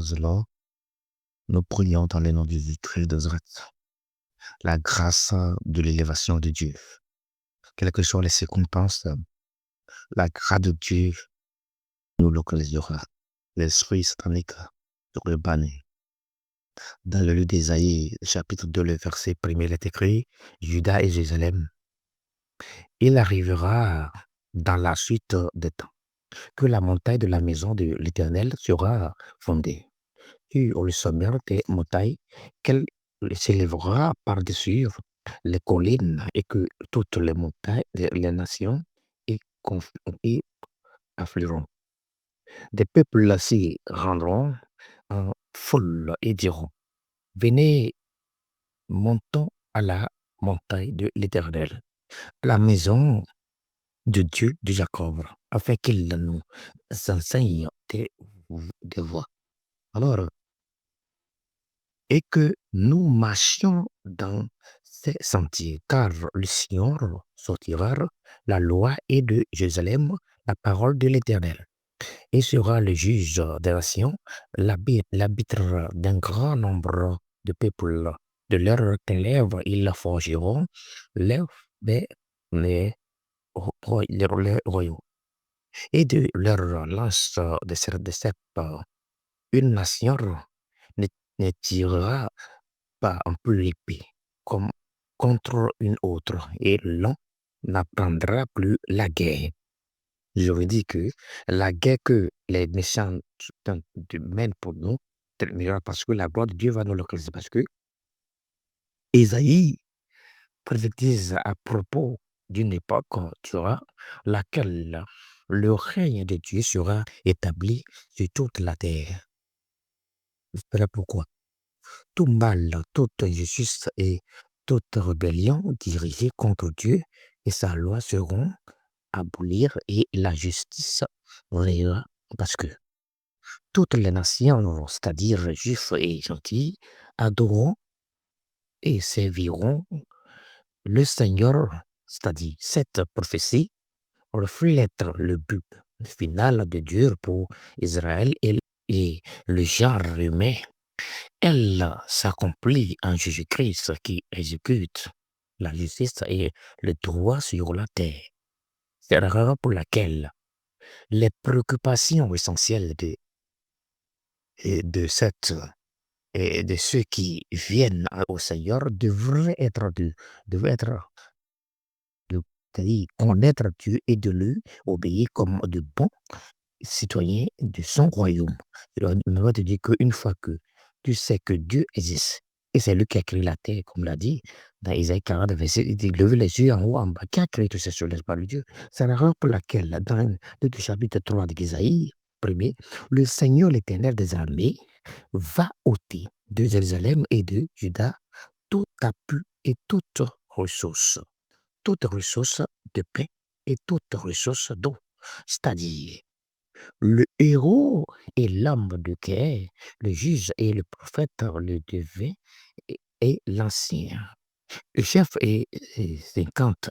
cela, nous prions dans le nom de Jésus-Christ de Nazareth. La grâce de l'élévation de Dieu, quelles que soient les circonstances, la grâce de Dieu nous localisera. L'esprit satanique sera banni. Dans le livre d'Ésaïe, chapitre 2, le verset 1er, il est écrit, Judas et Jérusalem, il arrivera dans la suite des temps que la montagne de la maison de l'Éternel sera fondée sur le sommet des montagnes, qu'elle s'élèvera par-dessus les collines et que toutes les montagnes, les nations y afflueront. Des peuples s'y rendront en foule et diront, venez, montons à la montagne de l'Éternel, à la maison de Dieu de Jacob, afin qu'il nous enseigne des voies. Alors, et que nous marchions dans ces sentiers, car le Seigneur sortira la loi et de Jérusalem la parole de l'Éternel, et sera le juge des nations, l'arbitre d'un grand nombre de peuples. De leurs ténèbres, ils forgeront les royaux, et de leur lance de cèpes, une nation ne tirera pas un peu l'épée comme contre une autre, et l'on n'apprendra plus la guerre. Je veux dire que la guerre que les méchants mènent pour nous terminera parce que la gloire de Dieu va nous localiser. Parce que Ésaïe prophétise à propos d'une époque, tu vois, laquelle le règne de Dieu sera établi sur toute la terre. Voilà pourquoi tout mal, toute injustice et toute rébellion dirigée contre Dieu et sa loi seront abolir et la justice régnera parce que toutes les nations, c'est-à-dire juifs et gentils, adoreront et serviront le Seigneur, c'est-à-dire cette prophétie reflète le but final de Dieu pour Israël et le genre humain. Elle s'accomplit en Jésus-Christ qui exécute la justice et le droit sur la terre. C'est la raison pour laquelle les préoccupations essentielles de ceux qui viennent au Seigneur devraient être c'est-à-dire connaître Dieu et de lui obéir comme de bons citoyens de son royaume. Je dois te dire qu'une fois que tu sais que Dieu existe, et c'est lui qui a créé la terre, comme l'a dit dans Isaïe 40, verset, il dit, levez les yeux en haut, en bas, qui a créé tout ces choses, n'est-ce pas le Dieu? C'est la raison pour laquelle, dans le chapitre 3 d'Isaïe, premier, le Seigneur l'Éternel des armées va ôter de Jérusalem et de Juda tout appui et toute ressource de paix et toute ressource d'eau. C'est-à-dire, le héros et l'homme de guerre, le juge et le prophète, le divin et l'ancien. Le chef est 50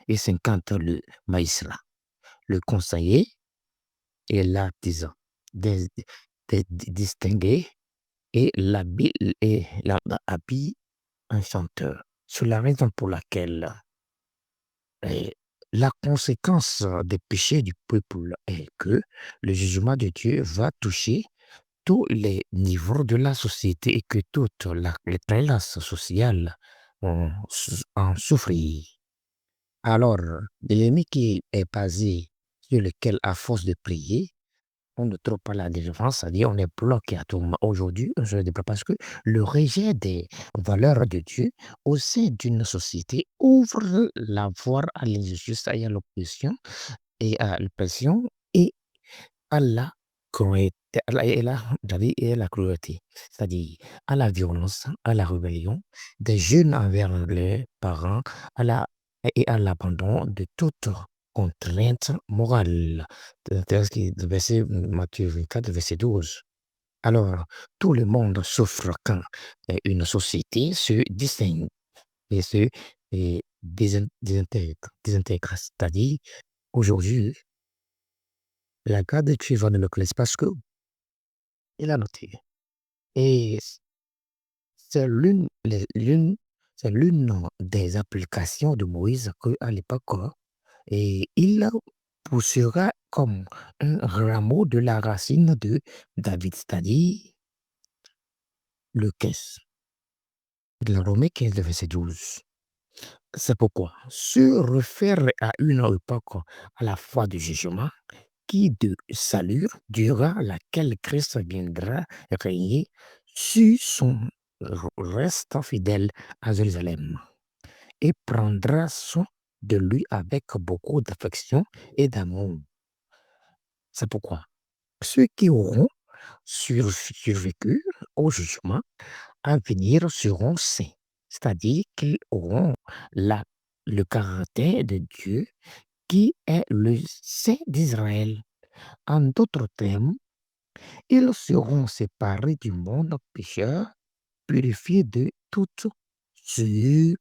et 50 le magistrat. Le conseiller est l'artisan distingué et l'habille un chanteur. C'est la raison pour laquelle la conséquence des péchés du peuple est que le jugement de Dieu va toucher tous les niveaux de la société et que toutes les classes sociales vont en souffrir. Alors, l'ennemi qui est basé sur lequel, à force de prier, on ne trouve pas la délivrance, c'est-à-dire on est bloqué à tout moment. Aujourd'hui, on se déplace parce que le rejet des valeurs de Dieu au sein d'une société ouvre la voie à l'injustice et à l'oppression et à la cruauté, et à la cruauté, c'est-à-dire à la violence, à la rébellion des jeunes envers les parents, et à l'abandon de toute contrainte morale. Verset Matthieu 24, verset 12. Alors, tout le monde souffre quand une société se distingue et se désintègre. C'est-à-dire, aujourd'hui, la garde de Dieu va nous le parce que Il a noté. Et c'est c'est l'une des applications de Moïse qu'à l'époque, et il poussera comme un rameau de la racine de David, c'est-à-dire le 15, de la Romains 15, le verset 12. C'est pourquoi se réfère à une époque à la fois du jugement qui de salut durant laquelle Christ viendra régner sur son reste fidèle à Jérusalem et prendra soin de lui avec beaucoup d'affection et d'amour. C'est pourquoi ceux qui auront survécu au jugement à venir seront saints, c'est-à-dire qu'ils auront la, le caractère de Dieu qui est le Saint d'Israël. En d'autres termes, ils seront séparés du monde pécheur, purifiés de toute souillure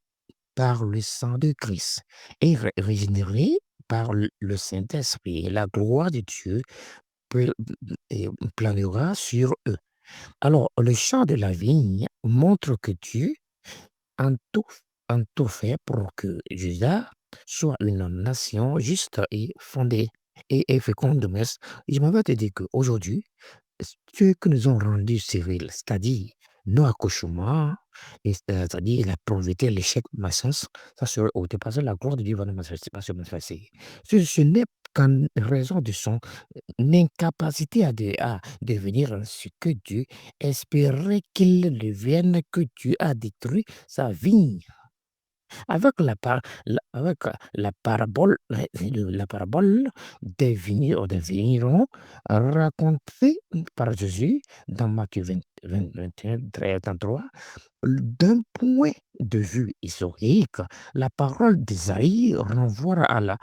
par le sang de Christ et régénérés par le Saint-Esprit. Et la gloire de Dieu pl- planera sur eux. Alors, le chant de la vigne montre que Dieu en tout, en tout fait pour que Juda soit une nation juste et fondée et féconde. Mais je m'avais te dire qu'aujourd'hui, ceux que nous ont rendus civils, c'est-à-dire nos accouchements, c'est-à-dire la pauvreté, l'échec de ma sens, ça serait au dépassé la gloire de Dieu va nous manifester, pas se manifester. Ce n'est qu'en raison de son incapacité à devenir ce que Dieu espérait qu'il devienne, que Dieu a détruit sa vie. Avec la parabole, la parabole des vignerons racontée par Jésus dans Matthieu 21, 13, 33, d'un point de vue historique, la parole d'Isaïe renvoie à la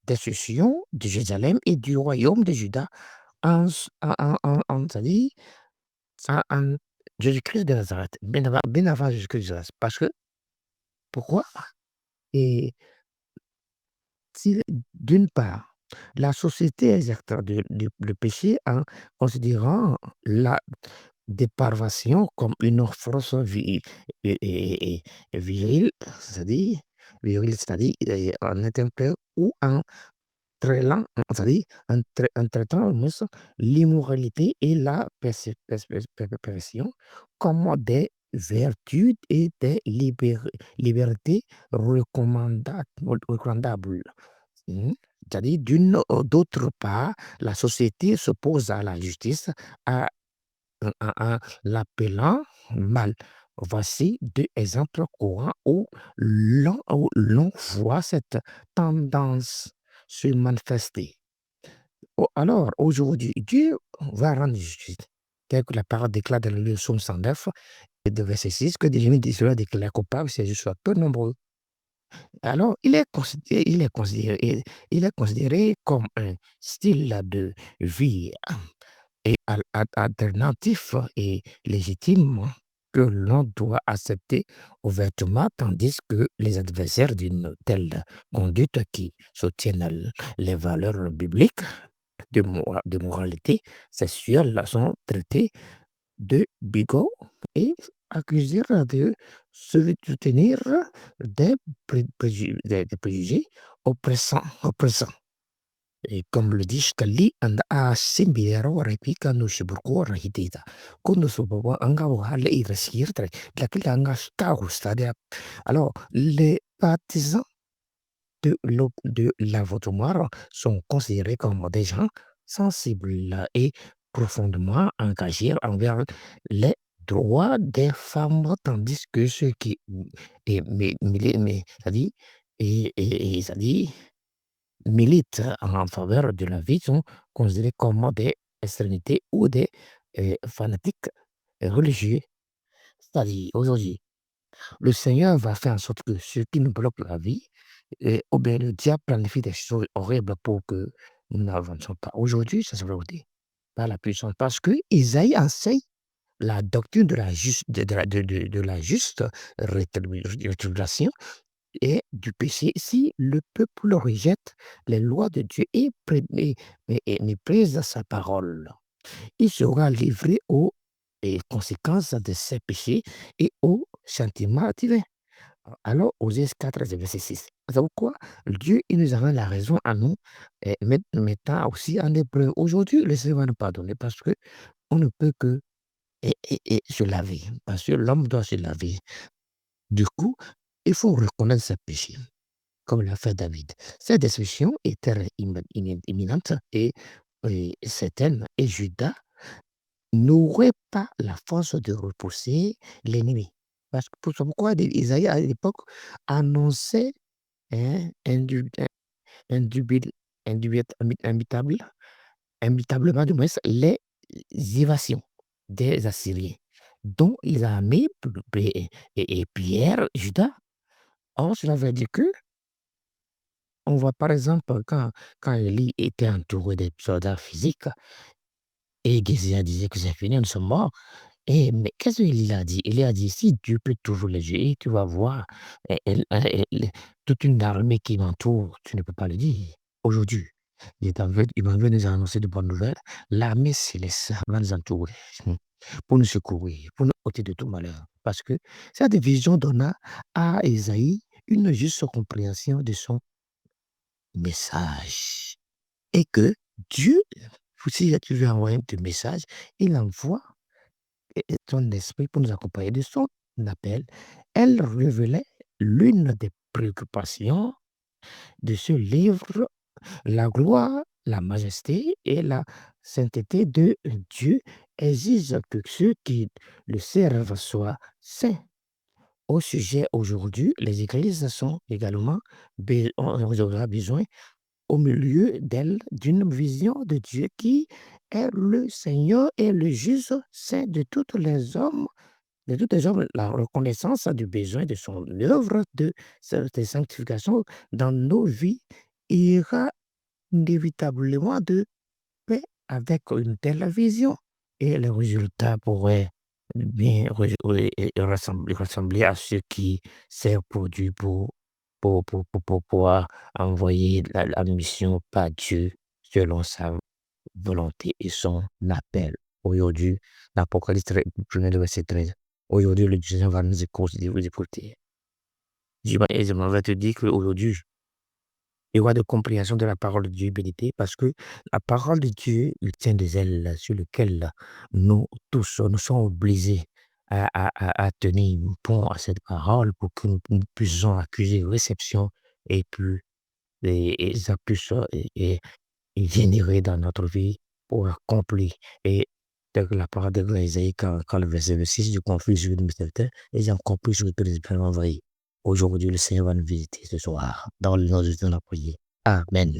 destruction de Jérusalem et du royaume de Juda c'est-à-dire, en Jésus-Christ de Nazareth, bien avant Jésus-Christ de Nazareth. Parce que, pourquoi? Et si, d'une part, la société exerce le péché en considérant la dépravation comme une force virile, c'est-à-dire en interprétant ou en traitant, c'est-à-dire en traitant au moins l'immoralité et la perversion comme des vertus et des libertés recommandables. Mmh. C'est-à-dire d'autre part, la société s'oppose à la justice à en l'appelant mal. Voici 2 exemples courants où l'on voit cette tendance se manifester. Alors aujourd'hui, Dieu va rendre justice. Tel que la parole déclare dans le psaume 109 et de verset 6 que des ennemis d'Israël déclarent coupables, c'est juste soit peu nombreux. Alors, il est considéré comme un style de vie et alternatif et légitime que l'on doit accepter ouvertement, tandis que les adversaires d'une telle conduite qui soutiennent les valeurs bibliques de moralité sexuelle sont traités de bigots et accusés de soutenir des préjugés oppressants. Et comme le dit Shkali, and a simbiro repika no shiburko rahitita. Kono subawa anga wale irasirtre, la kilanga stade. Alors, les partisans de l'avortement sont considérés comme des gens sensibles et profondément engagés envers les droits des femmes, tandis que ceux qui, c'est-à-dire, c'est-à-dire, militent en faveur de la vie sont considérés comme des extrémités ou des fanatiques religieux. C'est-à-dire, aujourd'hui, le Seigneur va faire en sorte que ceux qui nous bloquent la vie, ou bien le diable planifie des choses horribles pour que nous n'avancions pas. Aujourd'hui, ça se veut dire par la puissance, parce que Isaïe enseigne la doctrine de la juste rétrogradation et du péché. Si le peuple rejette les lois de Dieu et méprise sa parole, il sera livré aux conséquences de ses péchés et aux sentiments divins. Alors, Osée 4, verset 6. C'est pourquoi Dieu, il nous a la raison à nous, mettant aussi en épreuve. Aujourd'hui, le Seigneur va nous pardonner parce que on ne peut que se laver, parce que l'homme doit se laver. Du coup, il faut reconnaître ses péchés, comme l'a fait David. Cette destruction était imminente et certaine, et Judas n'aurait pas la force de repousser l'ennemi. Parce que pourquoi Isaïe à l'époque annonçait hein, indubi- imbitable, immutablement du moins les évasions des Assyriens, dont ils a mis et Pierre, Judas. Or, cela veut dire que on voit par exemple quand Élie était entouré des soldats physiques et Gézéa disait que c'est fini, nous sommes morts. Mais qu'est-ce qu'il a dit? Il a dit: «Si Dieu peut toujours les juger, tu vas voir, toute une armée qui m'entoure, tu ne peux pas le dire». Aujourd'hui, il veut nous annoncer de bonnes nouvelles. L'armée céleste va nous entourer, pour nous secourir, pour nous ôter de tout malheur. Parce que cette vision donna à Ésaïe une juste compréhension de son message et que Dieu, si tu veux envoyer un message, il envoie ton esprit pour nous accompagner de son appel. Elle révélait l'une des préoccupations de ce livre, la gloire, la majesté et la sainteté de Dieu exigent que ceux qui le servent soient saints. Au sujet aujourd'hui, les églises sont également, on aura besoin au milieu d'elles d'une vision de Dieu qui est le Seigneur et le juge saint de tous les hommes, la reconnaissance du besoin de son œuvre de sanctification dans nos vies ira inévitablement de paix avec une telle vision. Et le résultat pourrait bien ressembler à ce qui s'est produit pour pouvoir envoyer la mission par Dieu selon sa volonté et son appel. Aujourd'hui, l'Apocalypse 1er verset 13. Aujourd'hui, le Seigneur va nous écouter. Je m'en vais te dire qu'aujourd'hui, il y aura de compréhension de la parole de Dieu bénité parce que la parole de Dieu, il tient des ailes sur lesquelles nous tous, nous sommes obligés à tenir bon à cette parole pour que nous puissions accuser réception et puis et ça puisse et générer dans notre vie pour accomplir. Et la parole de Isaïe, quand le verset 6, je confie sur le serviteur et j'ai compris sur le président envoyé. Aujourd'hui, le Seigneur va nous visiter ce soir. Dans le nom de Dieu, on a prié. Amen.